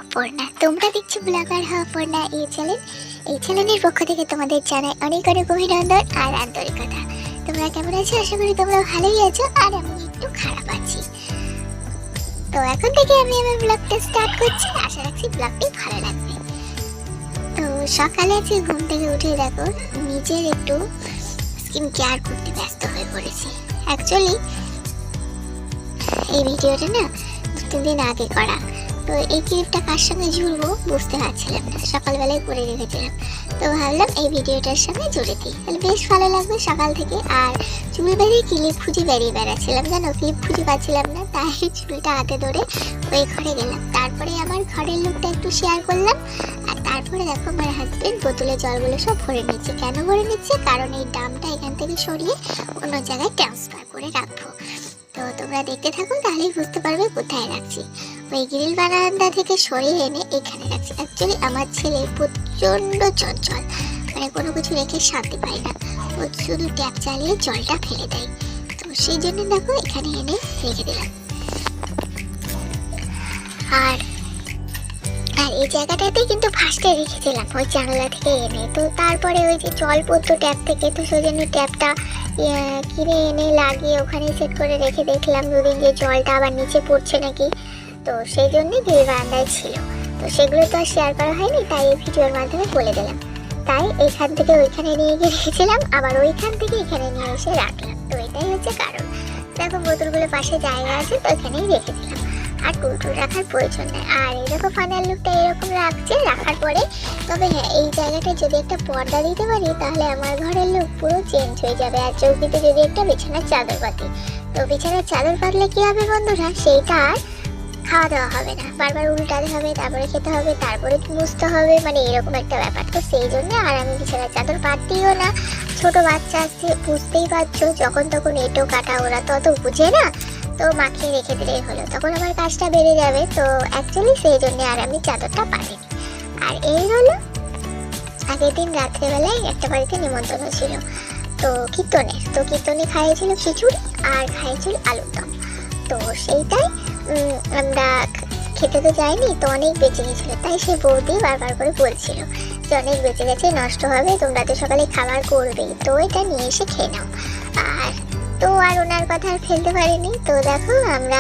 অপর্ণা। তোমরা দেখছো ব্লগার অপর্ণা এই চ্যানেলের পক্ষ থেকে তোমাদের জানাই অনেক অনেক অভিনন্দন আর আন্তরিকতা। তোমরা কেমন আছো? আশা করি তোমরা ভালোই আছো, আর আমি একটু খারাপ আছি। তো এখন থেকে আমি আমার ব্লগটা স্টার্ট করছি, আশা রাখছি ব্লগটি ভালো লাগবে। তো সকালে আজকে ঘুম থেকে উঠে দেখো নিজের একটু স্কিন কেয়ার করতে ব্যস্ত হয়ে পড়েছি। অ্যাকচুয়ালি এই ভিডিওটা না 2-3 দিন আগে করা, তো এই ক্লিপটা কার সঙ্গে জুড়বো বুঝতে পারছিলাম না, সকালবেলায় করে রেখেছিলাম। তো ভাবলাম এই ভিডিওটার সঙ্গে জুড়ে দিই, তাহলে বেশ ভালো লাগবে সকাল থেকে। আর চুল বেরিয়ে ক্লিপ খুঁজে বেরিয়ে বেড়াচ্ছিলাম, জানো ক্লিপ খুঁজে পাচ্ছিলাম না, তাই চুলটা হাতে ধরে ওই ঘরে গেলাম। তারপরে আমার ঘরের লুকটা একটু শেয়ার করলাম। আর তারপরে দেখো আমার হাজবেন্ড বোতলে জলগুলো সব ভরে নিচ্ছে। কেন ভরে নিচ্ছে? কারণ এই ড্রামটা এখান থেকে সরিয়ে অন্য জায়গায় ট্রান্সফার করে রাখবো। তো তোমরা দেখতে থাকো, তাহলেই বুঝতে পারবে কোথায় রাখছি। ওই গ্রিল বারান্দা থেকে সরিয়ে এনে এখানে রাখছি। অ্যাকচুয়ালি আমার ছেলে প্রচণ্ড চঞ্চল, মানে কোনো কিছু রেখে শান্তি পায় না, ও শুধু ট্যাপ চালিয়ে জলটা ফেলে দেয়। তো সেই জন্য দেখো এখানে এনে রেখে দিলাম। আর এই জায়গাটাতে কিন্তু ফার্স্টে রেখেছিলাম ওই জানলা থেকে এনে। তো তারপরে ওই যে জল পড়তো ট্যাপ থেকে, তো সেই জন্য ট্যাপটা কিনে এনে লাগিয়ে ওখানে সেট করে রেখে দেখলাম দুদিন যে জলটা আবার নিচে পড়ছে নাকি। তো সেই জন্যই গ্রিল বারান্দায় ছিল। তো সেগুলো তো আর শেয়ার করা হয়নি, তাই এই ভিডিওর মাধ্যমে বলে দিলাম। তাই এখান থেকে ওইখানে নিয়ে গিয়ে রেখেছিলাম, আবার ওইখান থেকে এখানে নিয়ে এসে রাখলাম। তো এটাই হচ্ছে কারণ। দেখো বোতলগুলো পাশে জায়গা আছে, তো এখানেই রেখেছিলাম, আর টুলটুল রাখার প্রয়োজন নেই। আর এই দেখো ফাইনাল লুকটা এরকম রাখছে রাখার পরে। তবে হ্যাঁ, এই জায়গাটায় যদি একটা পর্দা দিতে পারি তাহলে আমার ঘরের লুক পুরো চেঞ্জ হয়ে যাবে। আর চৌকিতে যদি একটা বিছানার চাদর পাতি, তো বিছানার চাদর পাতলে কি হবে বন্ধুরা, সেইটা আর খাওয়া দাওয়া হবে না, বারবার উল্টাতে হবে, তারপরে খেতে হবে, তারপরে মুছতে হবে, মানে এরকম একটা ব্যাপার। তো সেই জন্য আর আমি বিছানার চাদর পাতিও না। ছোট বাচ্চা আছে, বুঝতেই পারছো, যখন তখন এঁটো কাটা ওরা তো অত বুঝে না, তো মাখিয়ে রেখে দিলেই হলো, তখন আমার কাজটা বেড়ে যাবে। তো অ্যাকচুয়ালি সেই জন্য আর আমি চাদরটা পাইনি। আর এই হলো আগের দিন রাত্রেবেলায় একটা বাড়িতে নিমন্ত্রণ ছিল, তো কীর্তনের। তো কীর্তনে খাইয়েছিল খিচুড়ি আর খাইয়েছিল আলুর দম। তো সেইটাই আমরা খেতে তো যাইনি, তো অনেক বেঁচে গেছিলো, তাই সেই বৌদি বারবার করে বলছিল যে অনেক বেঁচে গেছে, নষ্ট হবে, তোমরা তো সকালে খাবার করবেই, তো এটা নিয়ে এসে খেয়ে নাও। আর ওনার কথা আর ফেলতে পারিনি। তো দেখো আমরা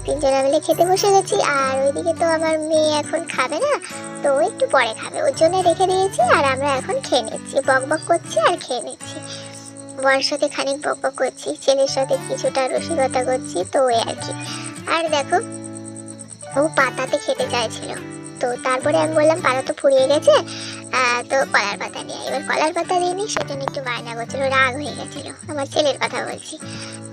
3 জনা মিলে খেতে বসে গেছি। আর ওইদিকে তো আমার মেয়ে এখন খাবে না, তো একটু পরে খাবে, ওর জন্য রেখে দিয়েছি। আর আমরা এখন খেয়ে নিচ্ছি, বক বক করছি আর খেয়ে নিচ্ছি। বরের সাথে খানিক বক বক করছি, ছেলের সাথে কিছুটা রসিকতা করছি, তো ওই আর কি। আর দেখো ও পাতাতে খেতে চাইছিল, তো তারপরে আমি বললাম পাতা তো ফুরিয়ে গেছে, তো কলার পাতা নিয়ে। এবার কলার পাতা দিইনি, সেজন্য একটু বায়না করছিল, রাগ হয়ে গেছিলো, আমার ছেলের কথা বলছি।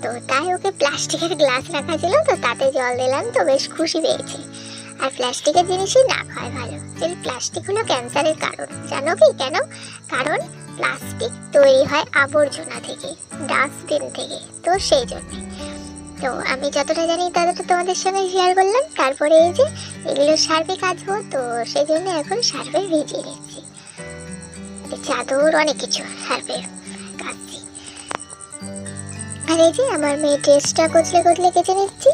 তো তাই ওকে প্লাস্টিকের গ্লাস রাখা ছিল, তো তাতে জল দিলাম, তো বেশ খুশি পেয়েছে। আর প্লাস্টিকের জিনিসই না খাওয়াই ভালো। যদি প্লাস্টিক হলো ক্যান্সারের কারণ, জানো কি কেন? কারণ প্লাস্টিক তৈরি হয় আবর্জনা থেকে, ডাস্টবিন থেকে, তো সেই জন্যে। তো আমি যতটা জানি ততটা তোমাদের সঙ্গে শেয়ার করলাম। তারপরে এই যে এগুলো সার্ফে কাচবো, তো সেই জন্য এখন সার্ফে ভিজিয়ে নিচ্ছি, চাদর অনেক কিছু সার্ফে কাচছি। আর এই যে আমার মেয়ে ড্রেসটা কচলে কচলে কেচে নিচ্ছি।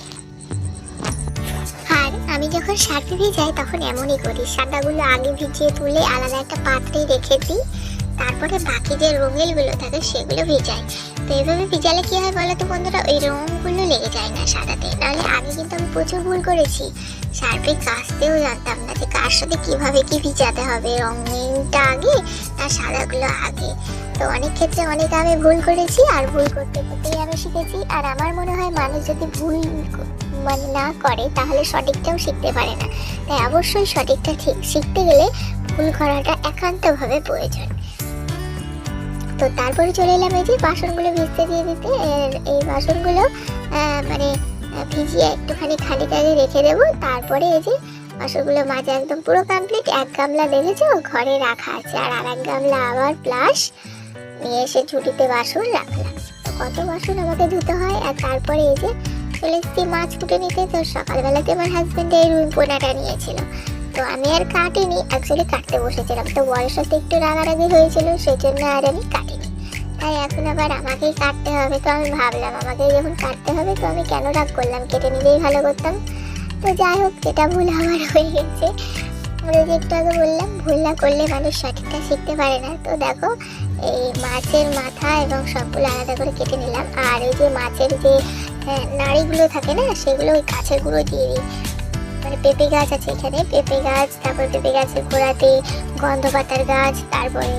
আর আমি যখন সার্ফে ভিজাই তখন এমনই করি, সাদাগুলো আগে ভিজিয়ে তুলে আলাদা একটা পাত্রে রেখে দিই, তারপরে বাকি যে রঙেলগুলো থাকে সেগুলো ভিজাই। তো এইভাবে ভিজালে কি হয় বলো তো বন্ধুরা, ওই রঙগুলো লেগে যায় না সাদাতে। নাহলে আগে কিন্তু আমি প্রচুর ভুল করেছি, সার্ফে কাচতেও জানতাম না যে কার সাথে কীভাবে কি ভিজাতে হবে, রঙিনটা আগে আর সাদাগুলো আগে। তো অনেক ক্ষেত্রে অনেক আমি ভুল করেছি, আর ভুল করতে করতেই আমি শিখেছি। আর আমার মনে হয় মানুষ যদি ভুল মানে না করে তাহলে সঠিকটাও শিখতে পারে না। তাই অবশ্যই সঠিকটা ঠিক শিখতে গেলে ভুল করাটা একান্তভাবে প্রয়োজন। তো তারপরে চলে এলাম এই যে বাসনগুলো ভিজতে দিয়ে দিতে। এই বাসনগুলো মানে ভিজিয়ে একটুখানি খানিক আগে রেখে দেবো। তারপরে এই যে বাসনগুলো মাজা একদম পুরো কমপ্লিট। 1 গামলা দেখেছো ঘরে রাখা আছে, আর 1 গামলা আবার প্লাস নিয়ে এসে ঝুড়িতে বাসন রাখলাম। তো কত বাসন আমাকে ধুতে হয়। আর তারপরে এই যে চলে এসেছি মাছ কুটে নিতে। তো সকালবেলাতে আমার হাজব্যান্ড এই রুই পোনাটা নিয়েছিল, তো আমি আর কাটিনি, অ্যাকচুয়ালি কাটতে বসেছিলাম। তো বরের সাথে একটু রাগারাগি হয়েছিল, সেই জন্য আর আমি কাটিনি। তাই এখন আবার আমাকেই কাটতে হবে। তো আমি ভাবলাম আমাকে যখন কাটতে হবে তো আমি কেন রাগ করলাম, কেটে নিলেই ভালো করতাম। তো যাই হোক, যেটা ভুল আমার হয়ে গেছে। ওরা যে একটু আগে বললাম, ভুল না করলে মানুষ সঠিকটা শিখতে পারে না। তো দেখো, এই মাছের মাথা এবং সবগুলো আলাদা করে কেটে নিলাম। আর এই যে মাছের যে নাড়িগুলো থাকে না, সেগুলো ওই গাছের গুঁড়ো দিয়ে দিই। মানে পেঁপে গাছ আছে এখানে, পেঁপে গাছ, তারপর পেঁপে গাছের গোড়াতে গন্ধ পাতার গাছ, তারপরে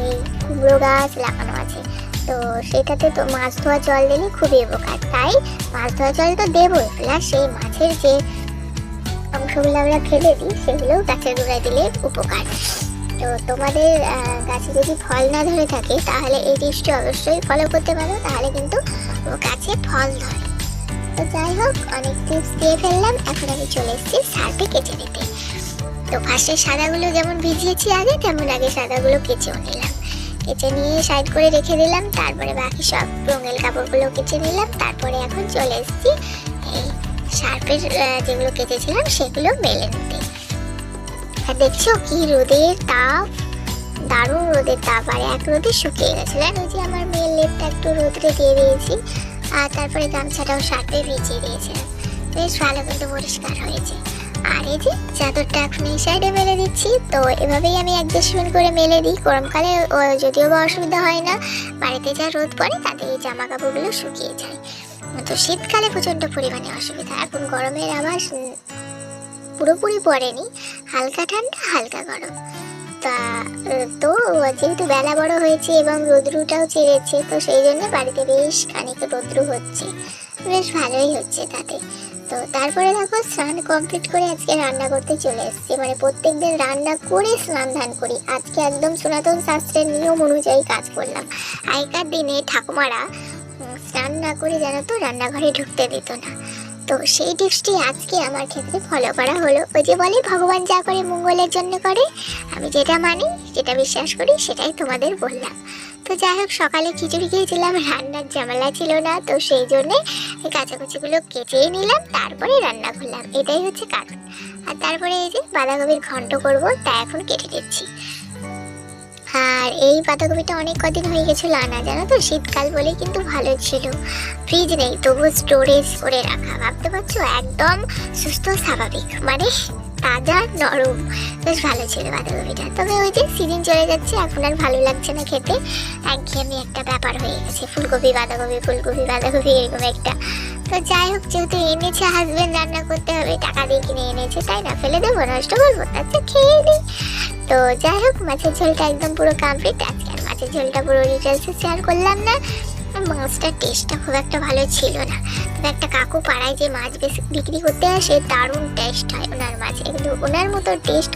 কুমড়ো গাছ লাগানো আছে। তো সেটাতে তো মাছ ধোয়া জল দিলে খুবই উপকার, তাই মাছ ধোয়া জল তো দেবোই, প্লাস সেই মাছের যে অংশগুলো আমরা ফেলে দিই সেগুলোও গাছের গোড়ায় দিলে উপকার। তো তোমাদের গাছে যদি ফল না ধরে থাকে তাহলে এই টিপসটি অবশ্যই ফলো করতে পারো, তাহলে কিন্তু গাছে ফল ধরে। তো যাই হোক, অনেক টিপস দিয়ে ফেললাম, এখন আমি চলে এসেছি সার্ফে কেচে দিতে। তো ফার্স্টে সাদাগুলো যেমন ভিজিয়েছি আগে, তেমন আগে সাদাগুলো কেচেও নিলাম। কেচে নিয়ে সাইড করে রেখে দিলাম, তারপরে বাকি সব রঙের কাপড়গুলো কেচে নিলাম। তারপরে এখন চলে এসেছি এই সার্ফের যেগুলো কেচেছিলাম সেগুলো মেলে নিতে। আর দেখছো কি রোদের তাপ, দারুণ রোদের তাপ, আর এক রোদে শুকিয়ে গেছিলো। আর ওই যে আমার মেয়ের লেপটা একটু রোদে দিয়ে দিয়েছি, আর তারপরে গামছাটাও সার্ফে ভিজিয়ে দিয়েছিলাম, বেশ ভালো কিন্তু পরিষ্কার হয়েছে। আর এই যে চাদরটা এখন এই সাইডে মেলে দিচ্ছি। তো এভাবেই আমি অ্যাডজাস্টমেন্ট করে মেলে দিই। গরমকালে যদিও বা অসুবিধা হয় না, বাড়িতে যা রোদ পড়ে তাতে এই জামা কাপড়গুলো শুকিয়ে যায়। তো শীতকালে প্রচণ্ড পরিমাণে অসুবিধা। এখন গরমের আভাস পুরোপুরি পড়েনি, হালকা ঠান্ডা হালকা গরম। তা তো যেহেতু বেলা বড় হয়েছে এবং রোদ্রুটাও ছেড়েছে, তো সেই জন্য বাড়িতে বেশ খানিক রোদ্রু হচ্ছে, বেশ ভালোই হচ্ছে তাতে। তো তারপরে দেখো, স্নান কমপ্লিট করে আজকে রান্না করতে চলে এসেছি। মানে প্রত্যেক দিন রান্না করে স্নান ধান করি, আজকে একদম সনাতন শাস্ত্রের নিয়ম অনুযায়ী কাজ করলাম। আগেকার দিনে ঠাকুমারা স্নান না করে জানো তো রান্নাঘরে ঢুকতে দিত না। তো সেই টিপসটি আজকে আমার ক্ষেত্রে ফলো করা হলো। ওই যে বলে ভগবান যা করে মঙ্গলের জন্য করে, আমি যেটা মানি, যেটা বিশ্বাস করি, সেটাই তোমাদের বললাম। তো যাই হোক, সকালে খিচুড়ি খেয়েছিলাম, রান্নার ঝামেলা ছিল না, তো সেই জন্যে কাঁচাকুচিগুলো কেটেই নিলাম, তারপরে রান্না করলাম, এটাই হচ্ছে কারণ। আর তারপরে এই যে বাঁধাকপির ঘন্ট করবো, তা এখন কেটে দিচ্ছি। আর এই বাঁধাকপিটা অনেক কদিন হয়ে গেছিলো আনা, জানো তো, শীতকাল বলে কিন্তু ভালো ছিল, ফ্রিজ নেই তবু স্টোরেজ করে রাখা। ভাবতে পারছো, একদম সুস্থ স্বাভাবিক, মানে তাজা নরম, বেশ ভালো ছিল বাঁধাকপিটা। তবে ওই যে সিজন চলে যাচ্ছে, এখন আর ভালো লাগছে না খেতে, একঘেয়েমি একটা ব্যাপার হয়ে গেছে, ফুলকপি বাঁধাকপি ফুলকপি বাঁধাকপি এরকম একটা। তো যাই হোক, যেহেতু এনেছে হাজবেন্ড, রান্না করতে হবে, টাকা দিয়ে কিনে এনেছে, তাই না ফেলে দেবো, নষ্ট করবো, আচ্ছা খেয়ে নিই। তো যাই হোক, মাছের ঝোলটা একদম পুরো কমপ্লিট। আজকে আর মাছের ঝোলটা পুরো ডিটেলসে শেয়ার করলাম না, মাছটার টেস্টটা খুব একটা ভালো ছিল না। তবে একটা কাকু পাড়ায় যে মাছ বিক্রি করতে আসে, দারুণ টেস্ট হয় ওনার মাছে, কিন্তু ওনার মতো টেস্ট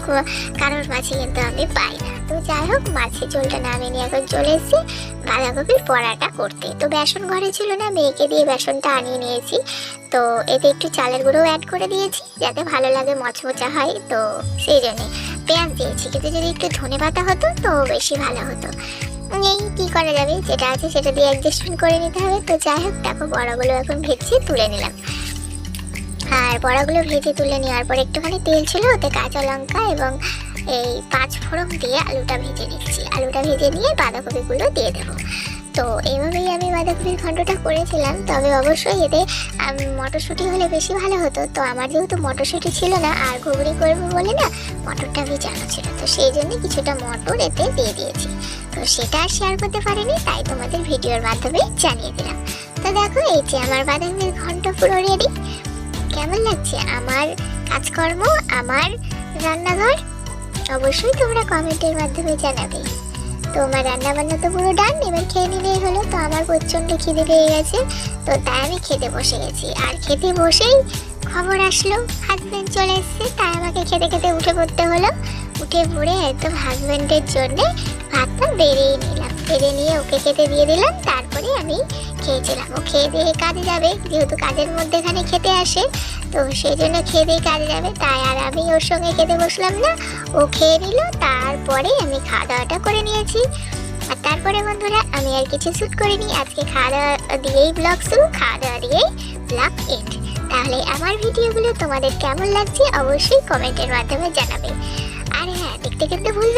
কারোর মাছে কিন্তু আমি পাই না। তো যাই হোক, মাছের ঝোলটা নামিয়ে নিয়ে এখন চলে এসেছি বাঁধাকপির বড়াটা করতে। তো বেসন ঘরে ছিল না, মেয়েকে দিয়ে বেসনটা আনিয়ে নিয়েছি। তো এতে একটু চালের গুঁড়োও অ্যাড করে দিয়েছি যাতে ভালো লাগে, মচমচা হয়, তো সেই জন্যে পেঁয়াজ দিয়েছি। কিন্তু যদি একটু ধনে পাতা হতো তো বেশি ভালো হতো। এই কী করা যাবে, যেটা আছে সেটা দিয়ে অ্যাডজাস্টমেন্ট করে নিতে হবে। তো যাই হোক, দেখো বড়াগুলো এখন ভেজে তুলে নিলাম। আর বড়াগুলো ভেজে তুলে নেওয়ার পর একটুখানি তেল ছিল, ওতে কাঁচা লঙ্কা এবং এই 5 ফোড়ন দিয়ে আলুটা ভেজে নিচ্ছি। আলুটা ভেজে নিয়ে বাঁধাকপিগুলো দিয়ে দেবো। তো এইভাবেই আমি বাঁধাকপির ঘন্টটা করেছিলাম। তবে অবশ্যই এতে মটরশুঁটি হলে বেশি ভালো হতো। তো আমার যেহেতু মটরশুঁটি ছিল না, আর ঘুগনি করবো বলে না মটরটা ভিজানো ছিল, তো সেই জন্য কিছুটা মটর এতে দিয়ে দিয়েছি। তো সেটা আর শেয়ার করতে পারিনি, তাই তোমাদের ভিডিওর মাধ্যমে জানিয়ে দিলাম। তো দেখো, এই যে আমার বাঁধাকপির ঘন্ট পুরো রেডি। কেমন লাগছে আমার কাজকর্ম, আমার রান্নাঘর, অবশ্যই তোমরা কমেন্টের মাধ্যমে জানাবে। তো আমার রান্নাবান্না তো পুরো ডান, এবার খেয়ে নিলেই হলো। তো আমার প্রচণ্ড খিদে পেয়ে গেছে, তো তাই আমি খেতে বসে গেছি। আর খেতে বসেই খবর আসলো হাজব্যান্ড চলে এসছে, তাই আমাকে খেতে খেতে উঠে পড়তে হলো। উঠে পড়ে একদম হাজব্যান্ডের জন্যে ভাতটা বেড়েই নিলাম, বেড়ে নিয়ে ওকে খেতে দিয়ে দিলাম। তারপরে আমি খেয়েছিলাম। ও খেয়ে দিয়ে কাজে যাবে, যেহেতু কাজের মধ্যেখানে খেতে আসে, তো সেই জন্য খেয়ে দিয়ে কাজে যাবে, তাই আর আমি ওর সঙ্গে খেতে বসলাম না। ও খেয়ে নিল, তারপরে আমি খাওয়া দাওয়াটা করে নিয়েছি। আর তারপরে বন্ধুরা, আমি আর কিছু শ্যুট করিনি, আজকে খাওয়া দাওয়া দিয়েই ব্লগ শুরু, খাওয়া দাওয়া দিয়েই ব্লগ এন্ড। তাহলে আমার ভিডিওগুলো তোমাদের কেমন লাগছে অবশ্যই কমেন্টের মাধ্যমে জানাবে। আর হ্যাঁ, দেখতে কিন্তু ভুলবে